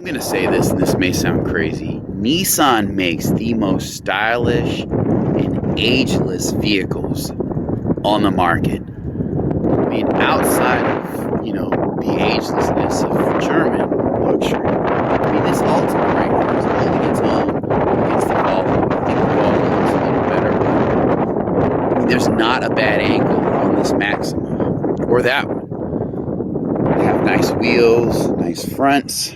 I'm going to say this, and this may sound crazy. Nissan makes the most stylish and ageless vehicles on the market. I mean, outside of, the agelessness of German luxury, I mean, this Altima right here is holding its own against the Volvo. I think the Volvo looks a little better. I mean, there's not a bad angle on this Maxima or that one. They have nice wheels, nice fronts.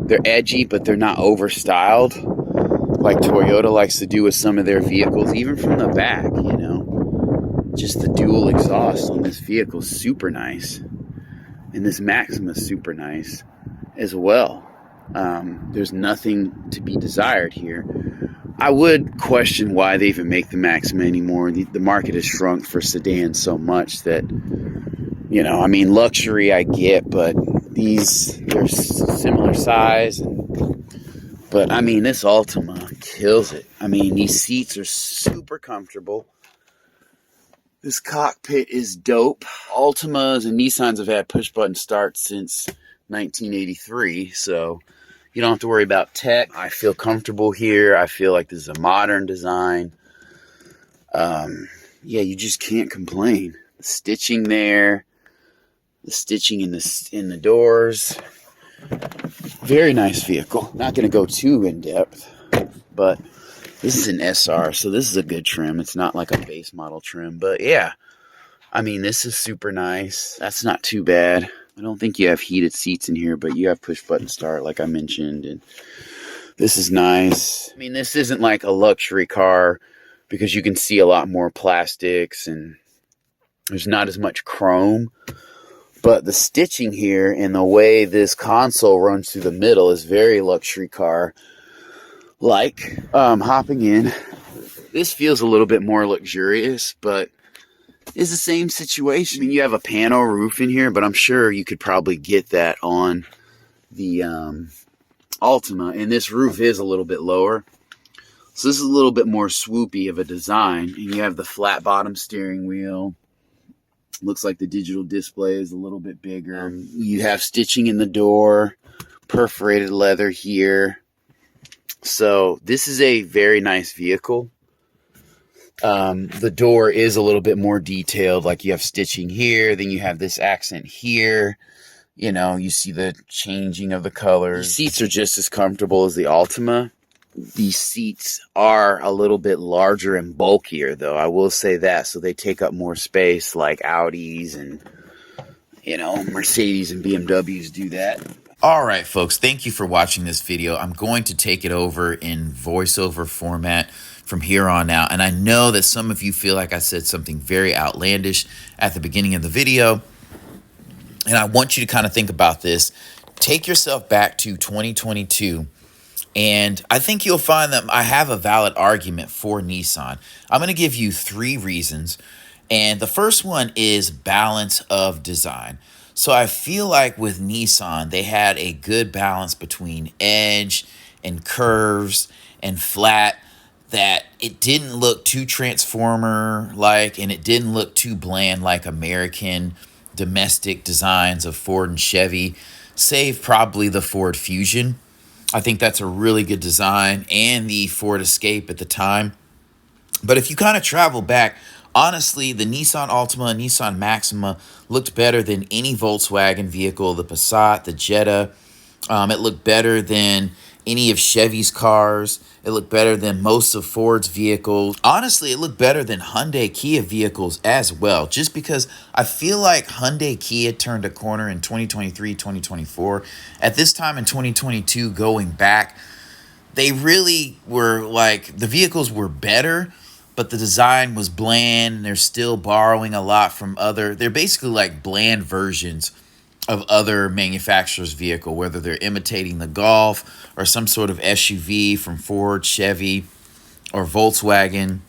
They're edgy, but they're not over-styled like Toyota likes to do with some of their vehicles, even from the back, Just the dual exhaust on this vehicle is super nice. And this Maxima is super nice as well. There's nothing to be desired here. I would question why they even make the Maxima anymore. The market has shrunk for sedans so much that, luxury I get, but they're similar size. But, this Altima kills it. These seats are super comfortable. This cockpit is dope. Altimas and Nissans have had push-button start since 1983, so you don't have to worry about tech. I feel comfortable here. I feel like this is a modern design. You just can't complain. The stitching there, the stitching in the doors. Very nice vehicle. Not going to go too in-depth, but this is an SR, so this is a good trim. It's not like a base model trim, but yeah. This is super nice. That's not too bad. I don't think you have heated seats in here, but you have push-button start, like I mentioned, and this is nice. This isn't like a luxury car because you can see a lot more plastics and there's not as much chrome. But the stitching here and the way this console runs through the middle is very luxury car. Like, hopping in, this feels a little bit more luxurious, but it's the same situation. You have a panel roof in here, but I'm sure you could probably get that on the Altima. And this roof is a little bit lower. So this is a little bit more swoopy of a design. And you have the flat bottom steering wheel. Looks like the digital display is a little bit bigger. You have stitching in the door, perforated leather here. So this is a very nice vehicle. The door is a little bit more detailed. Like you have stitching here, then you have this accent here. You see the changing of the colors. The seats are just as comfortable as the Altima. These seats are a little bit larger and bulkier, though. I will say that. So they take up more space like Audis and, Mercedes and BMWs do that. All right, folks, thank you for watching this video. I'm going to take it over in voiceover format from here on out. And I know that some of you feel like I said something very outlandish at the beginning of the video. And I want you to kind of think about this. Take yourself back to 2022. And I think you'll find that I have a valid argument for Nissan. I'm going to give you 3 reasons. And the first one is balance of design. So I feel like with Nissan, they had a good balance between edge and curves and flat, that it didn't look too Transformer-like and it didn't look too bland like American domestic designs of Ford and Chevy, save probably the Ford Fusion. I think that's a really good design, and the Ford Escape at the time. But if you kind of travel back, honestly, the Nissan Altima and Nissan Maxima looked better than any Volkswagen vehicle, the Passat, the Jetta. It looked better than any of Chevy's cars. It looked better than most of Ford's vehicles. Honestly, it looked better than Hyundai Kia vehicles as well, just because I feel like Hyundai Kia turned a corner in 2023, 2024. At this time in 2022, going back, they really were like, the vehicles were better, but the design was bland, and they're still borrowing a lot from they're basically like bland versions of other manufacturers' vehicle, whether they're imitating the Golf or some sort of SUV from Ford, Chevy, or Volkswagen.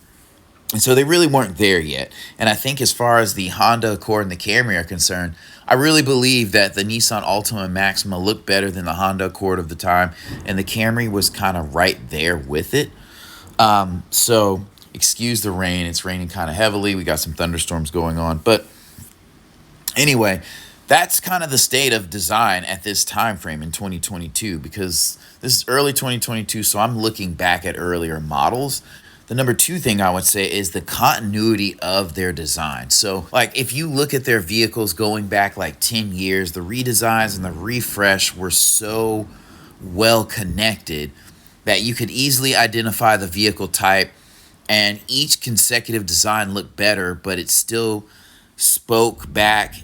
And so they really weren't there yet. And I think as far as the Honda Accord and the Camry are concerned, I really believe that the Nissan Altima and Maxima looked better than the Honda Accord of the time, and the Camry was kind of right there with it. So excuse the rain. It's raining kind of heavily. We got some thunderstorms going on. But anyway, that's kind of the state of design at this time frame in 2022, because this is early 2022, so I'm looking back at earlier models. The number two thing I would say is the continuity of their design. So like if you look at their vehicles going back like 10 years, the redesigns and the refresh were so well connected that you could easily identify the vehicle type, and each consecutive design looked better, but it still spoke back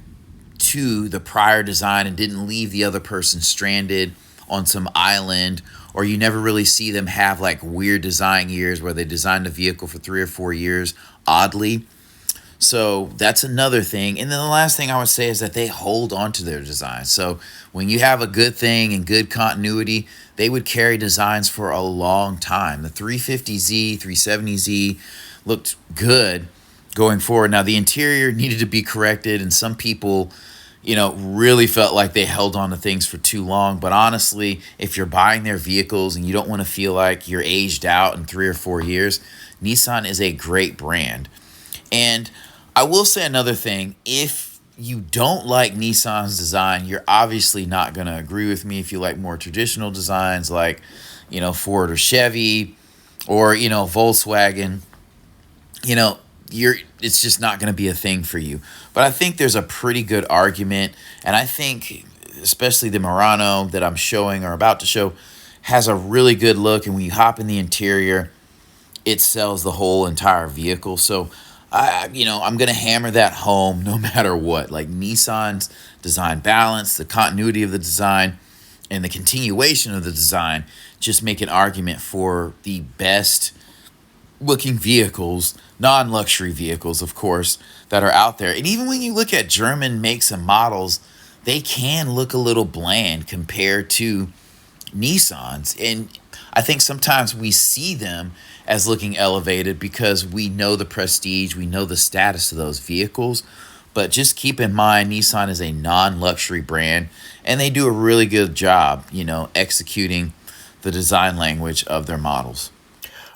to the prior design and didn't leave the other person stranded on some island. Or you never really see them have like weird design years where they designed a vehicle for 3 or 4 years oddly. So that's another thing. And then the last thing I would say is that they hold on to their design. So when you have a good thing and good continuity, they would carry designs for a long time. The 350Z, 370Z looked good going forward. Now the interior needed to be corrected, and some people, really felt like they held on to things for too long. But honestly, if you're buying their vehicles and you don't want to feel like you're aged out in 3 or 4 years, Nissan is a great brand. And I will say another thing. If you don't like Nissan's design, you're obviously not going to agree with me. If you like more traditional designs like, Ford or Chevy or, Volkswagen, it's just not going to be a thing for you. But I think there's a pretty good argument, and I think especially the Murano that I'm showing or about to show has a really good look, and when you hop in the interior, it sells the whole entire vehicle. So I'm going to hammer that home no matter what. Like Nissan's design balance, the continuity of the design, and the continuation of the design just make an argument for the best looking vehicles, non-luxury vehicles, of course, that are out there. And even when you look at German makes and models, they can look a little bland compared to Nissans. And I think sometimes we see them as looking elevated because we know the prestige, we know the status of those vehicles. But just keep in mind, Nissan is a non-luxury brand, and they do a really good job, executing the design language of their models.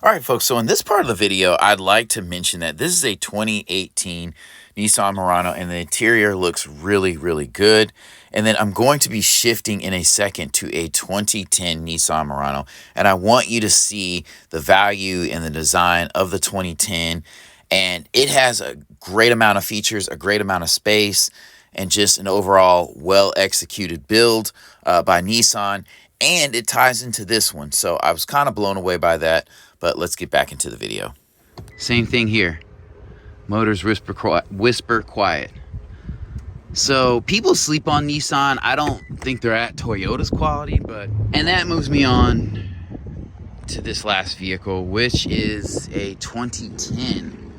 All right, folks, so in this part of the video, I'd like to mention that this is a 2018 Nissan Murano, and the interior looks really, really good. And then I'm going to be shifting in a second to a 2010 Nissan Murano, and I want you to see the value and the design of the 2010. And it has a great amount of features, a great amount of space, and just an overall well-executed build by Nissan. And it ties into this one, so I was kind of blown away by that. But let's get back into the video. Same thing here. Motors whisper quiet. So people sleep on Nissan. I don't think they're at Toyota's quality, and that moves me on to this last vehicle, which is a 2010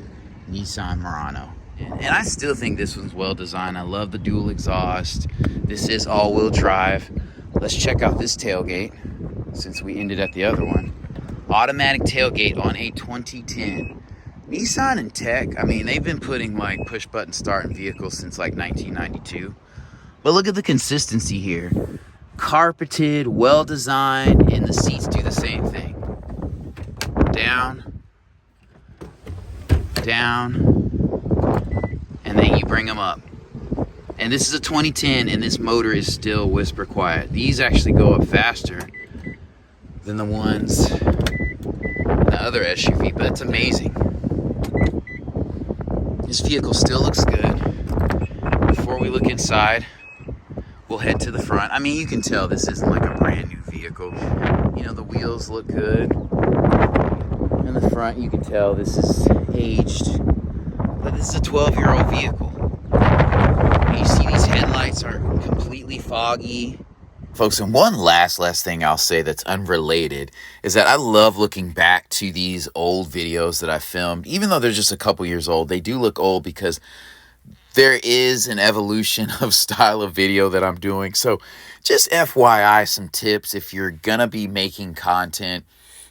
Nissan Murano. And I still think this one's well designed. I love the dual exhaust. This is all-wheel drive. Let's check out this tailgate since we ended at the other one. Automatic tailgate on a 2010. Nissan and tech, they've been putting like push button start in vehicles since like 1992. But look at the consistency here. Carpeted, well designed, and the seats do the same thing. Down, down, and then you bring them up. And this is a 2010, and this motor is still whisper quiet. These actually go up faster than the ones in the other SUV, but it's amazing. This vehicle still looks good. Before we look inside, we'll head to the front. You can tell this isn't like a brand new vehicle. The wheels look good. In the front, you can tell this is aged, but this is a 12-year-old vehicle. And you see these headlights are completely foggy. Folks, and one last thing I'll say that's unrelated is that I love looking back to these old videos that I filmed. Even though they're just a couple years old, they do look old because there is an evolution of style of video that I'm doing. So just FYI, some tips if you're going to be making content.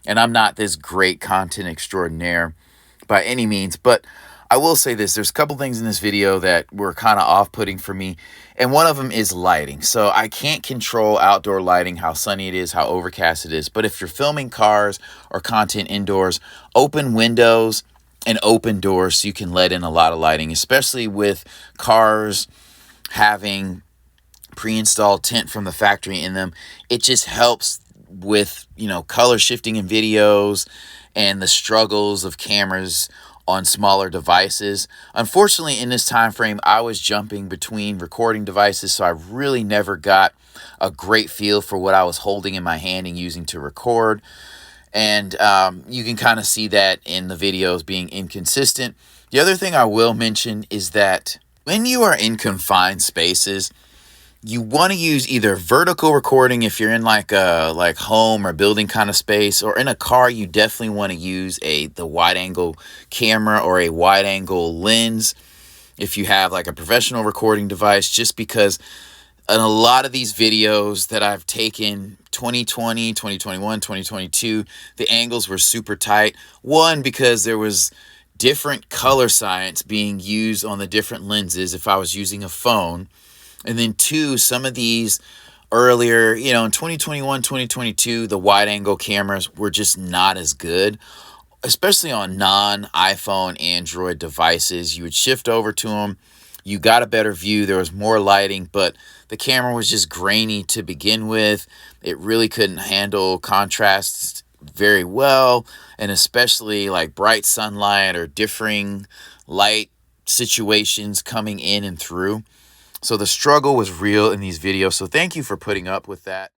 And I'm not this great content extraordinaire by any means, but I will say this. There's a couple things in this video that were kind of off-putting for me, and one of them is lighting. So I can't control outdoor lighting, how sunny it is, how overcast it is. But if you're filming cars or content indoors, open windows and open doors so you can let in a lot of lighting, especially with cars having pre-installed tint from the factory in them. It just helps with, you know, color shifting in videos and the struggles of cameras on smaller devices. Unfortunately, in this time frame, I was jumping between recording devices, so I really never got a great feel for what I was holding in my hand and using to record. And you can kind of see that in the videos being inconsistent. The other thing I will mention is that when you are in confined spaces, you want to use either vertical recording if you're in like a home or building kind of space, or in a car you definitely want to use the wide angle camera or a wide angle lens if you have like a professional recording device, just because in a lot of these videos that I've taken 2020, 2021, 2022, the angles were super tight. One, because there was different color science being used on the different lenses if I was using a phone. And then two, some of these earlier, you know, in 2021, 2022, the wide angle cameras were just not as good, especially on non-iPhone, Android devices. You would shift over to them, you got a better view, there was more lighting, but the camera was just grainy to begin with. It really couldn't handle contrasts very well, and especially like bright sunlight or differing light situations coming in and through. So the struggle was real in these videos. So thank you for putting up with that.